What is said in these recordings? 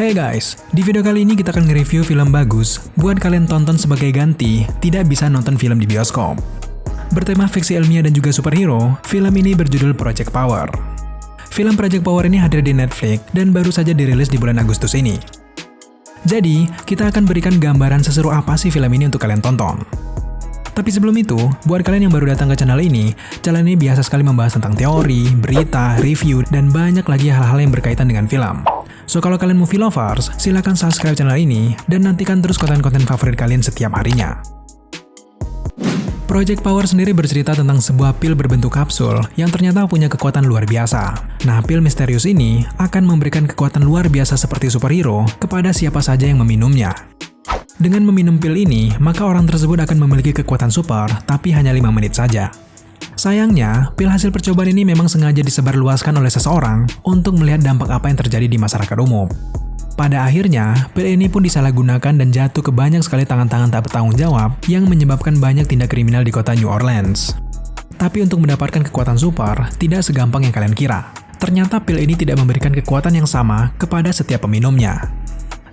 Hey guys, di video kali ini kita akan nge-review film bagus buat kalian tonton sebagai ganti tidak bisa nonton film di bioskop. Bertema fiksi ilmiah dan juga superhero, film ini berjudul Project Power. Film Project Power ini hadir di Netflix dan baru saja dirilis di bulan Agustus ini. Jadi, kita akan berikan gambaran seseru apa sih film ini untuk kalian tonton. Tapi sebelum itu, buat kalian yang baru datang ke channel ini biasa sekali membahas tentang teori, berita, review, dan banyak lagi hal-hal yang berkaitan dengan film. So, kalau kalian movie lovers, silahkan subscribe channel ini dan nantikan terus konten-konten favorit kalian setiap harinya. Project Power sendiri bercerita tentang sebuah pil berbentuk kapsul yang ternyata punya kekuatan luar biasa. Nah, pil misterius ini akan memberikan kekuatan luar biasa seperti superhero kepada siapa saja yang meminumnya. Dengan meminum pil ini, maka orang tersebut akan memiliki kekuatan super, tapi hanya 5 menit saja. Sayangnya, pil hasil percobaan ini memang sengaja disebarluaskan oleh seseorang untuk melihat dampak apa yang terjadi di masyarakat umum. Pada akhirnya, pil ini pun disalahgunakan dan jatuh ke banyak sekali tangan-tangan tak bertanggung jawab yang menyebabkan banyak tindak kriminal di kota New Orleans. Tapi untuk mendapatkan kekuatan super, tidak segampang yang kalian kira. Ternyata pil ini tidak memberikan kekuatan yang sama kepada setiap peminumnya.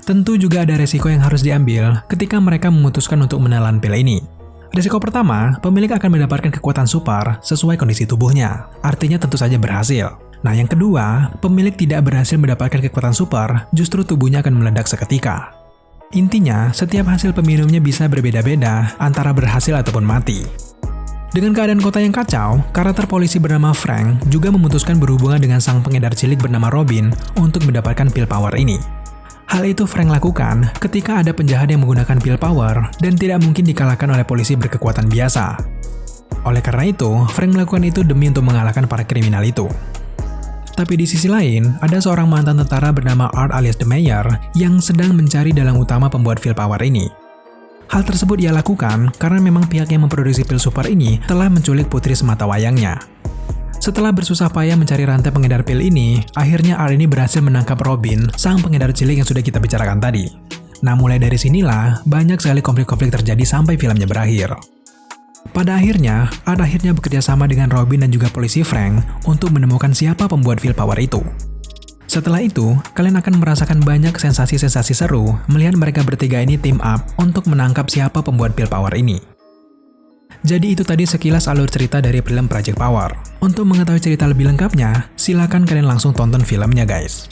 Tentu juga ada resiko yang harus diambil ketika mereka memutuskan untuk menelan pil ini. Risiko pertama, pemilik akan mendapatkan kekuatan super sesuai kondisi tubuhnya. Artinya tentu saja berhasil. Nah, yang kedua, pemilik tidak berhasil mendapatkan kekuatan super, justru tubuhnya akan meledak seketika. Intinya, setiap hasil peminumnya bisa berbeda-beda antara berhasil ataupun mati. Dengan keadaan kota yang kacau, karakter polisi bernama Frank juga memutuskan berhubungan dengan sang pengedar cilik bernama Robin untuk mendapatkan pil power ini. Hal itu Frank lakukan ketika ada penjahat yang menggunakan pil power dan tidak mungkin dikalahkan oleh polisi berkekuatan biasa. Oleh karena itu, Frank melakukan itu demi untuk mengalahkan para kriminal itu. Tapi di sisi lain, ada seorang mantan tentara bernama Art alias The Mayor yang sedang mencari dalang utama pembuat pil power ini. Hal tersebut ia lakukan karena memang pihak yang memproduksi pil super ini telah menculik putri sematawayangnya. Setelah bersusah payah mencari rantai pengedar pil ini, akhirnya Art ini berhasil menangkap Robin, sang pengedar cilik yang sudah kita bicarakan tadi. Nah, mulai dari sinilah, banyak sekali konflik-konflik terjadi sampai filmnya berakhir. Pada akhirnya, Art bekerja sama dengan Robin dan juga polisi Frank untuk menemukan siapa pembuat pil power itu. Setelah itu, kalian akan merasakan banyak sensasi-sensasi seru melihat mereka bertiga ini team up untuk menangkap siapa pembuat pil power ini. Jadi itu tadi sekilas alur cerita dari film Project Power. Untuk mengetahui cerita lebih lengkapnya, silakan kalian langsung tonton filmnya guys.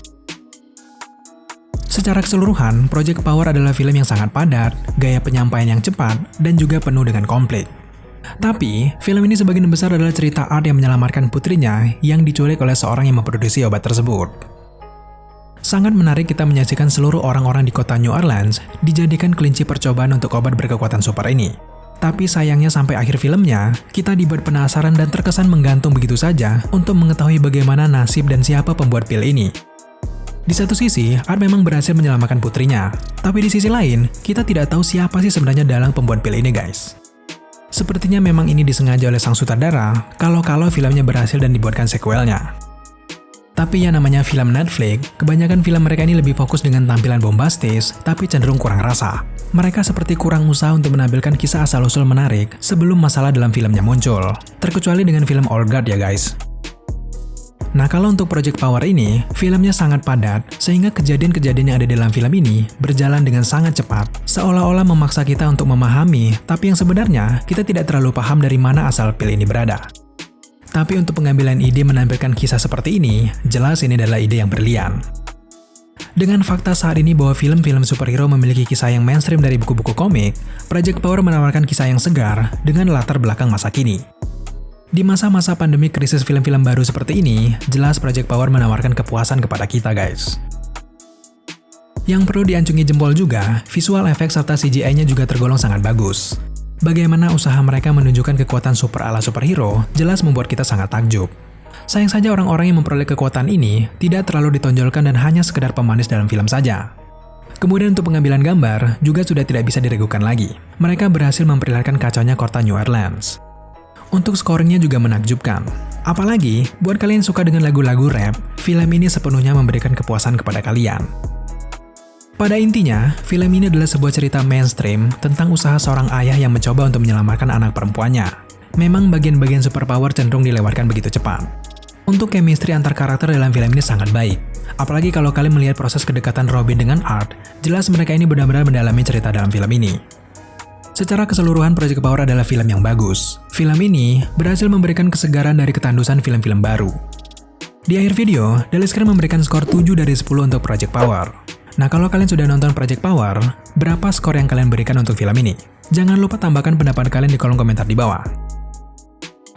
Secara keseluruhan, Project Power adalah film yang sangat padat, gaya penyampaian yang cepat, dan juga penuh dengan konflik. Tapi, film ini sebagian besar adalah cerita Art yang menyelamatkan putrinya yang diculik oleh seorang yang memproduksi obat tersebut. Sangat menarik kita menyaksikan seluruh orang-orang di kota New Orleans dijadikan kelinci percobaan untuk obat berkekuatan super ini. Tapi sayangnya sampai akhir filmnya, kita dibuat penasaran dan terkesan menggantung begitu saja untuk mengetahui bagaimana nasib dan siapa pembuat pil ini. Di satu sisi, Art memang berhasil menyelamatkan putrinya, tapi di sisi lain, kita tidak tahu siapa sih sebenarnya dalang pembuat pil ini guys. Sepertinya memang ini disengaja oleh sang sutradara, kalau filmnya berhasil dan dibuatkan sequelnya. Tapi yang namanya film Netflix, kebanyakan film mereka ini lebih fokus dengan tampilan bombastis, tapi cenderung kurang rasa. Mereka seperti kurang usaha untuk menampilkan kisah asal-usul menarik sebelum masalah dalam filmnya muncul. Terkecuali dengan film Old Guard ya guys. Nah, kalau untuk Project Power ini, filmnya sangat padat, sehingga kejadian-kejadian yang ada dalam film ini berjalan dengan sangat cepat, seolah-olah memaksa kita untuk memahami, tapi yang sebenarnya kita tidak terlalu paham dari mana asal pil ini berada. Tapi untuk pengambilan ide menampilkan kisah seperti ini, jelas ini adalah ide yang brilian. Dengan fakta saat ini bahwa film-film superhero memiliki kisah yang mainstream dari buku-buku komik, Project Power menawarkan kisah yang segar dengan latar belakang masa kini. Di masa-masa pandemi krisis film-film baru seperti ini, jelas Project Power menawarkan kepuasan kepada kita guys. Yang perlu diacungi jempol juga, visual efek serta CGI-nya juga tergolong sangat bagus. Bagaimana usaha mereka menunjukkan kekuatan super ala superhero jelas membuat kita sangat takjub. Sayang saja orang-orang yang memperoleh kekuatan ini tidak terlalu ditonjolkan dan hanya sekedar pemanis dalam film saja. Kemudian untuk pengambilan gambar juga sudah tidak bisa diragukan lagi. Mereka berhasil memperlihatkan kacaunya kota New Orleans. Untuk skornya juga menakjubkan. Apalagi buat kalian yang suka dengan lagu-lagu rap, film ini sepenuhnya memberikan kepuasan kepada kalian. Pada intinya, film ini adalah sebuah cerita mainstream tentang usaha seorang ayah yang mencoba untuk menyelamatkan anak perempuannya. Memang bagian-bagian superpower cenderung dilewatkan begitu cepat. Untuk chemistry antar karakter dalam film ini sangat baik. Apalagi kalau kalian melihat proses kedekatan Robin dengan Art, jelas mereka ini benar-benar mendalami cerita dalam film ini. Secara keseluruhan, Project Power adalah film yang bagus. Film ini berhasil memberikan kesegaran dari ketandusan film-film baru. Di akhir video, Daily Screen memberikan skor 7 dari 10 untuk Project Power. Nah, kalau kalian sudah nonton Project Power, berapa skor yang kalian berikan untuk film ini? Jangan lupa tambahkan pendapat kalian di kolom komentar di bawah.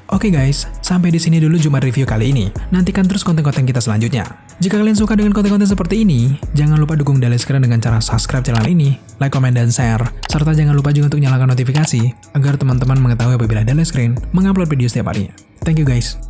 Oke guys, sampai di sini dulu Jumat review kali ini. Nantikan terus konten-konten kita selanjutnya. Jika kalian suka dengan konten-konten seperti ini, jangan lupa dukung Daily Screen dengan cara subscribe channel ini, like, komen, dan share. Serta jangan lupa juga untuk nyalakan notifikasi, agar teman-teman mengetahui apabila Daily Screen mengupload video setiap harinya. Thank you guys.